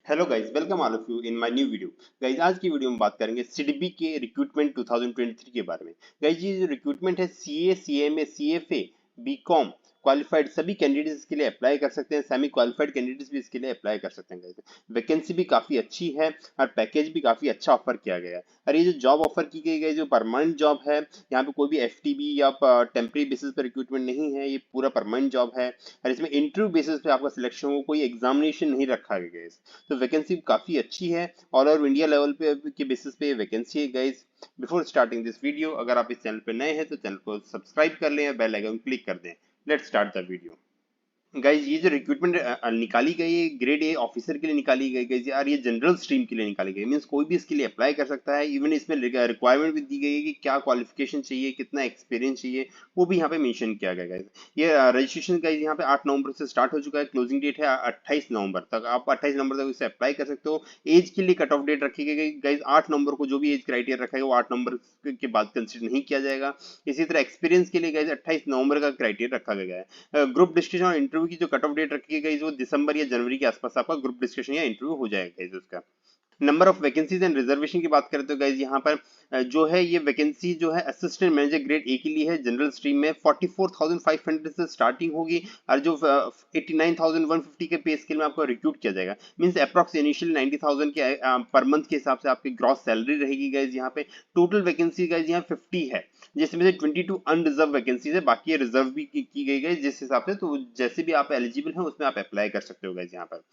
Hello guys, welcome all of you in my new video. Guys, आज की video में बात करेंगे सीडीबी के रिक्रूटमेंट 2023 के बारे में। गाइस, ये जो रिक्रूटमेंट है CA, CMA, CFA, BCom qualified सभी कैंडिडेट्स के लिए अप्लाई कर सकते हैं। सेमी क्वालिफाइड कैंडिडेट्स भी इसके लिए अप्लाई कर सकते हैं। गाइस, वैकेंसी भी काफी अच्छी है और पैकेज भी काफी अच्छा ऑफर किया गया है। और ये जो जॉब ऑफर की गई है, जो परमानेंट जॉब है, यहाँ पे कोई भी एफटीबी या टेम्परेरी बेसिस पर रिक्रूटमेंट नहीं है। ये पूरा परमानेंट जॉब है और इसमें इंटरव्यू बेसिस पे आपका सिलेक्शन हो, कोई एग्जामिनेशन नहीं रखा गया है। तो वैकेंसी काफी अच्छी है। ऑल ओवर इंडिया लेवल पे के बेसिस पे वैकेंसी है। Guys, before starting this video, अगर आप इस चैनल पे नए हैं तो चैनल को सब्सक्राइब कर लें और बेल आइकन क्लिक कर दें। Let's start the video. Guys, ये जो रिक्रूटमेंट निकाली गई है, ग्रेड ए ऑफिसर के लिए निकाली गई गाइज यार, ये जनरल स्ट्रीम के लिए निकाली गई। मींस कोई भी इसके लिए अप्लाई कर सकता है। इवन इसमें रिक्वायरमेंट भी दी गई है कि क्या क्वालिफिकेशन चाहिए, कितना एक्सपीरियंस चाहिए, वो भी यहाँ पे मेंशन किया गया है। ये रजिस्ट्रेशन गाइज यहाँ पे 8 नवंबर से स्टार्ट हो चुका है। क्लोजिंग डेट है 28 नवंबर तक। आप 28 नवंबर तक इसे अप्लाई कर सकते हो। एज के लिए कट ऑफ डेट रखी गई गाइज 8 नवंबर को। जो भी एज क्राइटेरिया रखा है वो 8 नवंबर के बाद कंसिडर नहीं किया जाएगा। इसी तरह एक्सपीरियंस के लिए गाइज 28 नवंबर का क्राइटेरिया रखा गया है। ग्रुप डिस्कशन और इंटरव्यू की जो कट ऑफ डेट रखी गई वो दिसंबर या जनवरी के आसपास आपका ग्रुप डिस्कशन या इंटरव्यू हो जाएगा उसका। Number of vacancies and reservation की बात करें तो गाइज यहाँ पर जो है ये वैकेंसी जो है असिस्टेंट मैनेजर ग्रेड ए के लिए है। जनरल स्ट्रीम में 44,500 से स्टार्टिंग होगी और जो 89,150 के पे स्केल में आपको रिक्रूट किया जाएगा। मींस अप्रॉक्स इनिशियल 90,000 के पर मंथ के हिसाब से आपकी ग्रॉस सैलरी रहेगी। गाइज यहाँ पे टोटल वैकेंसी गाइज यहाँ 50 है, जिसमें से 22 अनरिजर्व वैकेंसीज है, बाकी रिजर्व भी की गई है जिस हिसाब से। तो जैसे भी आप एलिजिबल हैं उसमें आप अप्लाई कर सकते हो गाइज यहाँ पर।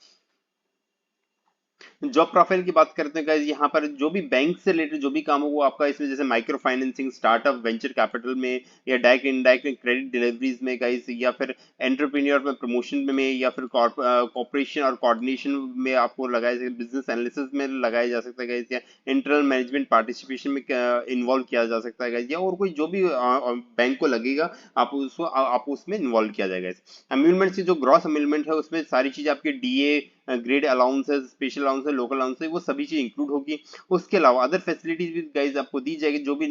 जॉब प्रोफाइल की बात करते हैं गाइस, यहाँ पर जो भी बैंक से रिलेटेड जो भी काम हो वो आपका इसमें, जैसे micro financing, startup, venture capital में, या डायरेक्ट इनडायरेक्ट क्रेडिट डिलीवरीज में गाइस, या फिर एंटरप्रेन्योर में प्रमोशन में, या फिर कॉर्पोरेशन और कोऑर्डिनेशन में आपको लगाया जाए, बिजनेस एनालिसिस में लगाया जा सकता है गाइस, या इंटरनल मैनेजमेंट पार्टिसिपेशन में इन्वॉल्व किया जा सकता है गाइस, या और कोई जो भी बैंक को लगेगा आप उसको आप उसमें इन्वॉल्व किया जाएगा। अम्यूलमेंट से जो ग्रॉस अम्यूलमेंट है उसमें सारी चीज आपके डीए, ग्रेड अलाउंस है, स्पेशल अलाउंस है, लोकल अलाउंस है, वो सभी चीज इंक्लूड होगी। उसके अलावा अदर फैसिलिटीज भी गाइज आपको दी जाएगी, जो भी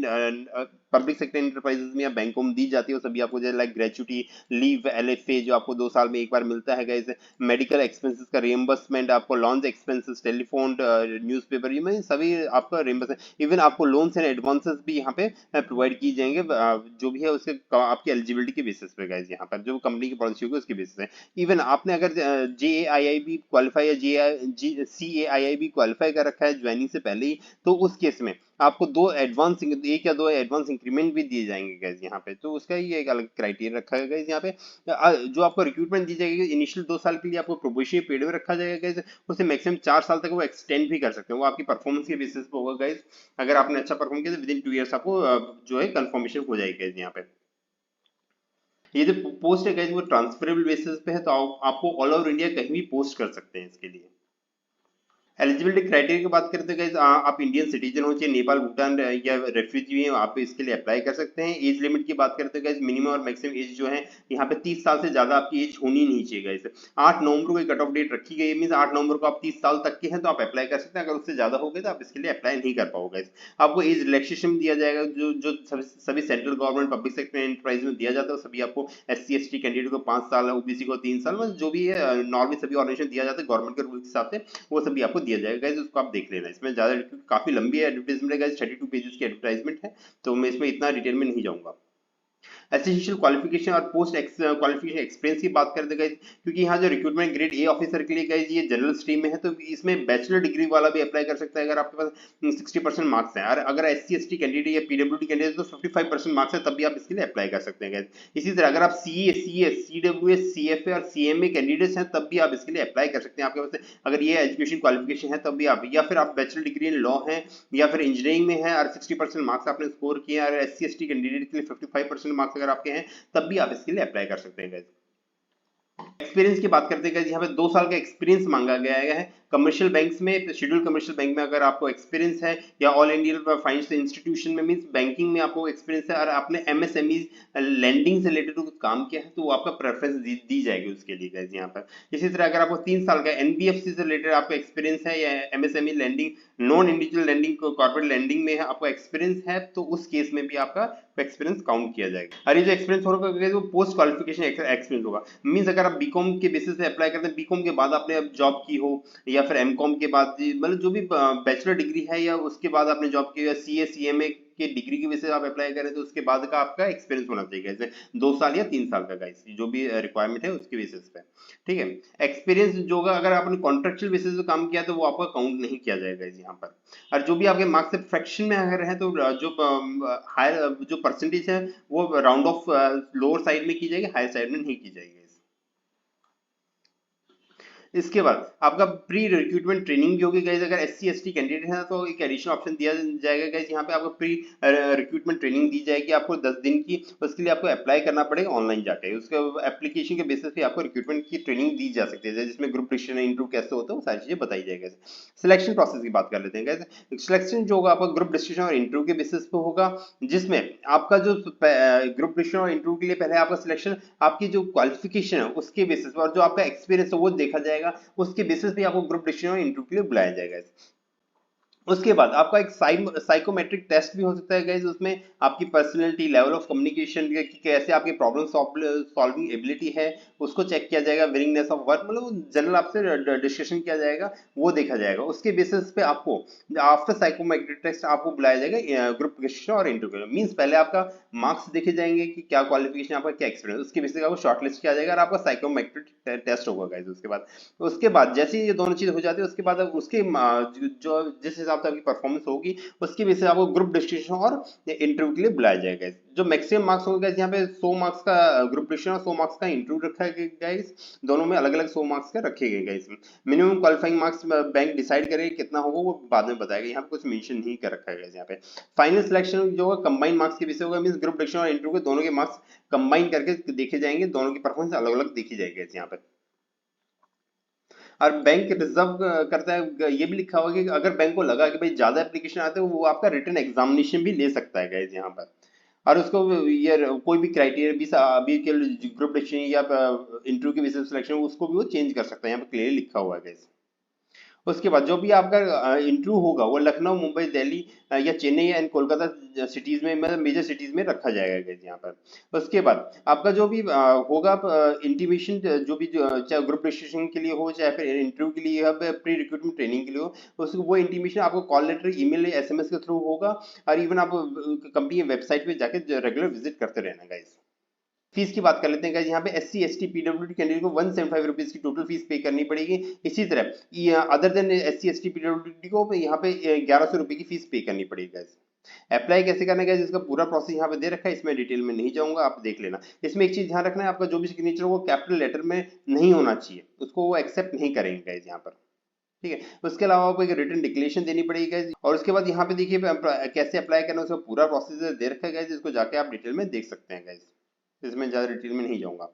पब्लिक सेक्टर एंटरप्राइजेस में या बैंकों में दी जाती है वो सभी आपको, जैसे लाइक ग्रेचुटी, लीव, एलएफए जो आपको 2 साल में एक बार मिलता है गाइज, मेडिकल एक्सपेंसेस का रियम्बर्समेंट, आपको लॉन्च एक्सपेंसेस, टेलीफोन, न्यूज़पेपर, ये में सभी आपका रियम्बर्समेंट। इवन आपको लोन्स एंड एडवांसेस भी यहाँ पे प्रोवाइड की जाएंगे, जो भी है उसके आपकी एलिजिबिलिटी के बेसिस पे गाइज, यहाँ पर जो कंपनी की पॉलिसी होगी उसके बेसिस पे। इवन आपने अगर JAIIB क्वालिफाई या CAIIB क्वालिफाई कर रखा है ज्वाइनिंग से पहले ही, तो उस केस में आपको एक या दो एडवांस इंक्रीमेंट भी दिए जाएंगे गाइस यहाँ पे। तो उसका ही एक अलग क्राइटेरिया रखा है गाइस यहाँ पे। जो आपको रिक्रूटमेंट दी जाएगी इनिशियल 2 साल के लिए आपको प्रोबेशनरी पीरियड में रखा जाएगा गाइस। उसे मैक्सिमम 4 साल तक वो एक्सटेंड भी कर सकते हैं। वो आपकी परफॉर्मेंस के बेसिस पे होगा गाइस। अगर आपने अच्छा परफॉर्म किया तो विद इन 2 ईयर्स आपको जो है कंफर्मेशन हो जाएगी गाइस यहाँ पे। ये जो पोस्ट है गाइस वो ट्रांसफरेबल बेसिस पे है, तो आपको ऑल ओवर इंडिया कहीं भी पोस्ट कर सकते हैं इसके लिए। एलिजिबिलिटी क्राइटेरिया की बात करते हैं गाइस, आप इंडियन सिटीजन हो, चाहे नेपाल, भूटान या रेफ्यूजी हैं, आप इसके लिए अप्लाई कर सकते हैं। एज लिमिट की बात करते हैं गाइस, मिनिमम और मैक्सिमम एज जो है यहाँ पे 30 साल से ज्यादा आपकी एज होनी नहीं चाहिए गाइस। 8 नवंबर को कट ऑफ डेट रखी गई है। मींस 8 नवंबर को आप 30 साल तक के हैं तो आप अप्लाई कर सकते हैं। अगर उससे ज्यादा हो गए तो आप इसके लिए अप्लाई नहीं कर पाओगे गाइस। आपको एज रिलैक्सेशन दिया जाएगा, जो जो सभी central government public sector enterprise में दिया जाता है, सभी आपको SC ST कैंडिडेट को 5 साल, ओबीसी को 3 साल, मतलब जो भी है नॉर्मल सभी ऑर्गेनाइजेशन दिया जाता है गवर्नमेंट के रूल के हिसाब से, वो सभी आपको दिया जाएगा गाइस। उसको आप देख लेना। इसमें ज्यादा काफी लंबी एडवर्टाइजमेंट है गाइस, 32 पेजेस की एडवर्टाइजमेंट है, तो मैं इसमें इतना डिटेल में नहीं जाऊंगा। एसेंशियल क्वालिफिकेशन और पोस्ट क्वालिफिकेशन एक्सपीरियंस की बात करते गए, क्योंकि यहाँ जो रिक्रूटमेंट ग्रेड ए ऑफिसर के लिए गए ये जनरल स्ट्रीम में है, तो इसमें बैचलर डिग्री वाला भी अप्लाई कर सकता है अगर आपके पास 60% मार्क्स है। और अगर SC ST कैंडिडेट या PWD कैंडिडेट तो 55% मार्क्स है, तब भी आप इसके लिए अप्लाई कर सकते हैं। इसी तरह अगर आप CA, CS, CWS, CFA और CMA कैंडिडेट्स हैं तब भी आप इसके लिए अप्लाई कर सकते हैं। आपके पास अगर ये एजुकेशन क्वालिफिकेशन है तब भी आप, या फिर आप बैचलर डिग्री इन लॉ है या फिर इंजीनियरिंग में है और 60% मार्क्स आपने स्कोर किया, और SC ST कैंडिडेट के लिए 55% मार्क्स अगर आपके हैं तब भी आप इसके लिए अप्लाई कर सकते हैं गाइस। एक्सपीरियंस की बात करते हैं गाइस, यहाँ पे 2 साल का एक्सपीरियंस मांगा गया है। कमर्शियल बैंक्स में, शेड्यूल कमर्शियल बैंक में अगर आपको एक्सपीरियंस है, या ऑल इंडिया फाइनेंशियल इंस्टीट्यूशन में, मींस बैंकिंग में आपको एक्सपीरियंस है और आपने MSME लैंडिंग से रिलेटेड कुछ काम किया है, तो वो आपका प्रेफरेंस दी जाएगी उसके लिए गाइस यहाँ पर। इसी तरह अगर आपको 3 साल का NBFC से रिलेटेड आपका एक्सपीरियंस है, या MSME lending, non individual lending, corporate lending में है आपको एक्सपीरियंस है, तो उस केस में भी आपका एक्सपीरियंस काउंट किया जाएगा। और ये जो एक्सपीरियंस होगा वो पोस्ट क्वालिफिकेशन एक्सपीरियंस होगा। मींस अगर आप बीकॉम के बेसिस पे अप्लाई करते हैं, बीकॉम के बाद आपने अब जॉब की हो, या फिर एमकॉम के बाद मतलब जो भी बैचलर डिग्री है या उसके बाद आपने जॉब की, या सीए सीएमए के डिग्री की बेसिस आप अप्लाई करें तो उसके बाद का आपका एक्सपीरियंस होना चाहिए, जैसे 2 साल या 3 साल का गाइस, जो भी रिक्वायरमेंट है उसके बेसिस पे, ठीक है। एक्सपीरियंस जो होगा अगर आपने कॉन्ट्रेक्चुअल बेसिस पे काम किया तो वो आपका काउंट नहीं किया जाएगा यहाँ पर। और जो भी आपके मार्क्स से फ्रैक्शन में अगर है तो जो हायर जो परसेंटेज है वो राउंड ऑफ लोअर साइड में की जाएगी, हायर साइड में नहीं की जाएगी। इसके बाद आपका प्री रिक्रूटमेंट ट्रेनिंग भी होगी गाइस, अगर एससी एसटी कैंडिडेट है तो एक एडिशनल ऑप्शन दिया जाएगा गाइस, यहाँ पे आपको प्री रिक्रूटमेंट ट्रेनिंग दी जाएगी आपको 10 दिन की, उसके लिए आपको अप्लाई करना पड़ेगा ऑनलाइन जाके, उसके एप्लीकेशन के बेसिस पे आपको रिक्रूटमेंट की ट्रेनिंग दी जा सकती है, जिसमें ग्रुप डिस्कशन इंटरव्यू कैसे होता है वो सारी चीजें बताई जाएगी। सिलेक्शन प्रोसेस की बात कर लेते हैं गाइस। सिलेक्शन जो होगा आपका ग्रुप डिस्कशन और इंटरव्यू के बेसिस पे होगा, जिसमें आपका जो ग्रुप डिस्कशन और इंटरव्यू के लिए पहले आपका सिलेक्शन आपकी जो क्वालिफिकेशन है उसके बेसिस पर, और जो आपका एक्सपीरियंस है वो देखा जाएगा, उसके बेसिस पे आपको ग्रुप डिस्कशन और इंटरव्यू के लिए बुलाया जाएगा। उसके बाद आपका एक साइकोमेट्रिक टेस्ट भी हो सकता है गाइस, उसमें आपकी पर्सनैलिटी, लेवल ऑफ कम्युनिकेशन, कैसे आपकी प्रॉब्लम सॉल्विंग एबिलिटी है उसको चेक किया जाएगा, विलिंगनेस ऑफ वर्क, मतलब जनरल आपसे डिस्कशन किया जाएगा, वो देखा जाएगा। उसके बेसिस पे आपको आफ्टर साइकोमेट्रिक टेस्ट आपको बुलाया जाएगा ग्रुप डिस्कशन और इंटरव्यू। मींस पहले आपका मार्क्स देखे जाएंगे कि क्या क्वालिफिकेशन, आपका क्या एक्सपीरियंस, उसके बेसिस पे आपको शॉर्टलिस्ट किया जाएगा और आपका साइकोमेट्रिक टेस्ट होगा गाइस। उसके बाद जैसे ये दोनों चीज हो जाती है उसके बाद उसके जो जिस हिसाब से आपकी परफॉर्मेंस होगी उसके बेसिस आपको ग्रुप डिस्कशन और इंटरव्यू के लिए बुलाया जाएगा। जो मैक्सिमम मार्क्स होंगे यहाँ पे 100 मार्क्स का ग्रुप डिस्कशन और 100 मार्क्स का इंटरव्यू रखा है गाइस, दोनों में अलग अलग 100 मार्क्स का रखे गए guys. Minimum qualifying marks bank decide करेगा कितना होगा वो बाद में बताएगा, यहाँ पे कुछ मेंशन नहीं कर रखा है गाइस। यहाँ पे फाइनल सिलेक्शन जो होगा कंबाइंड मार्क्स के बेसिस होगा, मींस ग्रुप डिस्कशन और इंटरव्यू के दोनों के मार्क्स कंबाइन करके देखे जाएंगे, दोनों की परफॉर्मेंस अलग अलग देखी जाएगी यहाँ पे। और बैंक रिजर्व करता है, ये भी लिखा हुआ है कि अगर बैंक को लगा कि भाई ज्यादा एप्लीकेशन आते हैं वो आपका रिटन एग्जामिनेशन भी ले सकता है गाइस यहाँ पर, और उसको ये कोई भी क्राइटेरिया भी अभी के ग्रुप डिस्कशन या इंटरव्यू के बेसिस सिलेक्शन उसको भी वो चेंज कर सकता है, यहाँ पर क्लियरली लिखा हुआ है गाइस। उसके बाद जो भी आपका इंटरव्यू होगा वो लखनऊ, मुंबई, दिल्ली या चेन्नई एंड कोलकाता सिटीज में, मतलब मेजर सिटीज में रखा जाएगा गाइस यहाँ पर। उसके बाद आपका जो भी होगा इंटीमेशन, जो भी चाहे ग्रुप रजिस्ट्रेशन के लिए हो चाहे फिर इंटरव्यू के लिए या प्री रिक्रूटमेंट ट्रेनिंग के लिए हो, उसको वो इंटीमेशन आपको कॉल लेटर, ईमेल, एसएमएस के थ्रू होगा, और इवन आप कंपनी की वेबसाइट पे जाके रेगुलर विजिट करते रहना गाइस। फीस की बात कर लेते हैं गाइस, यहाँ पे एससी एसटी पीडब्ल्यूडी कैंडिडेट को 175 रुपीज की टोटल फीस पे करनी पड़ेगी। इसी तरह other than SC ST PWD को यहाँ पे 1100 रुपए की फीस पे करनी पड़ेगी गाइस। अप्लाई कैसे करना है गाइस, इसका पूरा प्रोसेस यहाँ पे दे रखा है, इसमें डिटेल में नहीं जाऊंगा, आप देख लेना। इसमें एक चीज ध्यान रखना है, आपका जो भी सिग्नेचर वो कैपिटल लेटर में नहीं होना चाहिए, उसको वो एक्सेप्ट नहीं करेंगे गाइस यहाँ पर, ठीक है। उसके अलावा आपको एक रिटन डिक्लेरेशन देनी पड़ेगी गाइस, और उसके बाद यहाँ पे देखिए कैसे अप्लाई करना है उसका पूरा प्रोसीजर दे रखा है गाइस, जिसको जाके आप डिटेल में देख सकते हैं गाइस, इसमें ज्यादा डिटेल में नहीं जाऊंगा।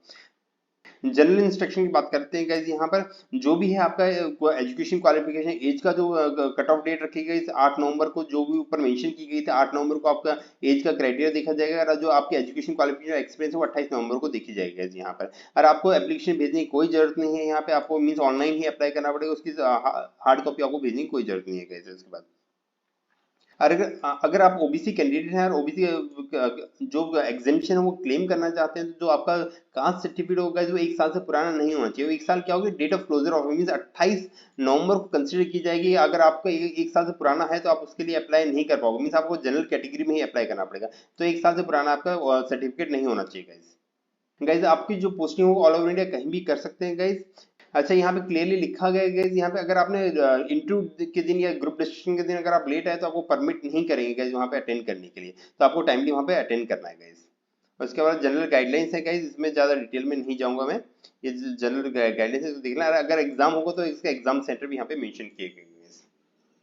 जनरल इंस्ट्रक्शन की बात करते हैं गाइस, यहाँ पर जो भी है आपका एजुकेशन क्वालिफिकेशन, एज का जो कट ऑफ डेट रखी गई 8 नवंबर को, जो भी ऊपर मेंशन की गई थी 8 नवंबर को आपका एज का क्राइटेरिया देखा जाएगा, और जो आपकी एजुकेशन क्वालिफिकेशन एक्सपीरियंस है वो 28 नवंबर को देखी जाएगी गाइस यहाँ पर। और आपको एप्लीकेशन भेजने की कोई जरूरत नहीं है, यहाँ पे आपको मीन्स ऑनलाइन ही अप्लाई करना पड़ेगा, उसकी हार्ड कॉपी आपको भेजने की कोई जरूरत नहीं है गाइस। इसके बाद अगर अगर आप ओबीसी कैंडिडेट हैं और ओबीसी जो एग्जेम्पशन है वो क्लेम करना चाहते हैं, तो जो आपका कास्ट सर्टिफिकेट होगा जो 1 साल से पुराना नहीं होना चाहिए। 1 साल क्या होगी, date of closure of means 28 नवंबर को कंसीडर की जाएगी। अगर आपका 1 साल से पुराना है तो आप उसके लिए अप्लाई नहीं कर पाओगे, मींस आपको जनरल कैटेगरी में ही अप्लाई करना पड़ेगा, तो 1 साल से पुराना आपका सर्टिफिकेट नहीं होना चाहिए गाइज। गाइज आपकी जो पोस्टिंग हो ऑल ओवर इंडिया कहीं भी कर सकते हैं गाइज। अच्छा यहाँ पे क्लियरली लिखा गया है गाइज, यहाँ पे अगर आपने इंटरव्यू के दिन या ग्रुप डिस्कशन के दिन अगर आप लेट आए तो आपको परमिट नहीं करेंगे गाइज वहाँ पे अटेंड करने के लिए, तो आपको टाइमली वहाँ पे अटेंड करना है गाइज। उसके बाद जनरल गाइडलाइंस है गाइज, इसमें ज्यादा डिटेल में नहीं जाऊंगा मैं, ये जनरल गाइडलाइंस है तो देखना, अगर एग्जाम होगा तो इसका एग्जाम सेंटर भी यहाँ पे मेंशन किए गए हैं।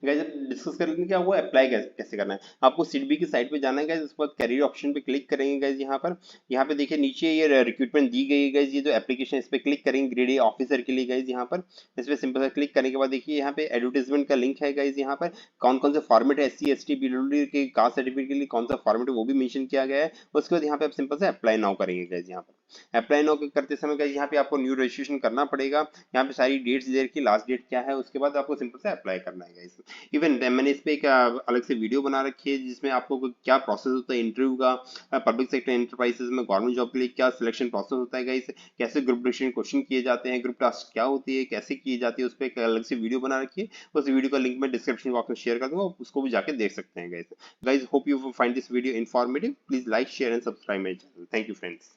गाइस डिस्कस कर लेते हैं क्या वो अप्लाई कैसे करना है। आपको सीडबी की साइट पे जाना है गाइस, उसके बाद कैरियर ऑप्शन पे क्लिक करेंगे गाइस। यहाँ पे देखिए नीचे ये रिक्रूटमेंट दी गई है गाइस, ये जो एप्लीकेशन इस पे क्लिक करेंगे ग्रेड ए ऑफिसर के लिए गाइस। यहाँ पर इस पे सिंपल सा क्लिक करने के बाद देखिए यहाँ पे एडवर्टाइजमेंट का लिंक है गाइस। यहाँ पर कौन कौन से फॉर्मेट है, एससी एसटी पीडब्ल्यूडी के कास्ट सर्टिफिकेट के लिए कौन सा फॉर्मेट है वो भी मेंशन किया गया है। उसके बाद यहाँ पे आप सिंपल से अप्लाई नाउ करेंगे गाइस यहाँ पर। अप्लाई नाउ करते समय गाइस यहाँ पे आपको न्यू रजिस्ट्रेशन करना पड़ेगा। यहाँ पे सारी डेट्स दे रखी है, लास्ट डेट क्या है, उसके बाद आपको सिंपल से अप्लाई करना है गाइस। इवन मैंने इस पे एक अलग से वीडियो बना रखी है जिसमें आपको क्या प्रोसेस होता है इंटरव्यू का, पब्लिक सेक्टर एंटरप्राइजेस में गवर्नमेंट जॉब के लिए क्या सिलेक्शन प्रोसेस होता है गाइस, कैसे ग्रुप डिस्कशन क्वेश्चन किए जाते हैं, ग्रुप टास्क क्या होती है, कैसे की जाती है, उस पर एक अलग से वीडियो बना रखी है। उस वीडियो का लिंक मैं डिस्क्रिप्शन बॉक्स में शेयर कर दूंगा, उसको भी जाके देख सकते हैं guys. Guys, hope you find this video informative. Please like, share, and subscribe my channel. Thank you, friends.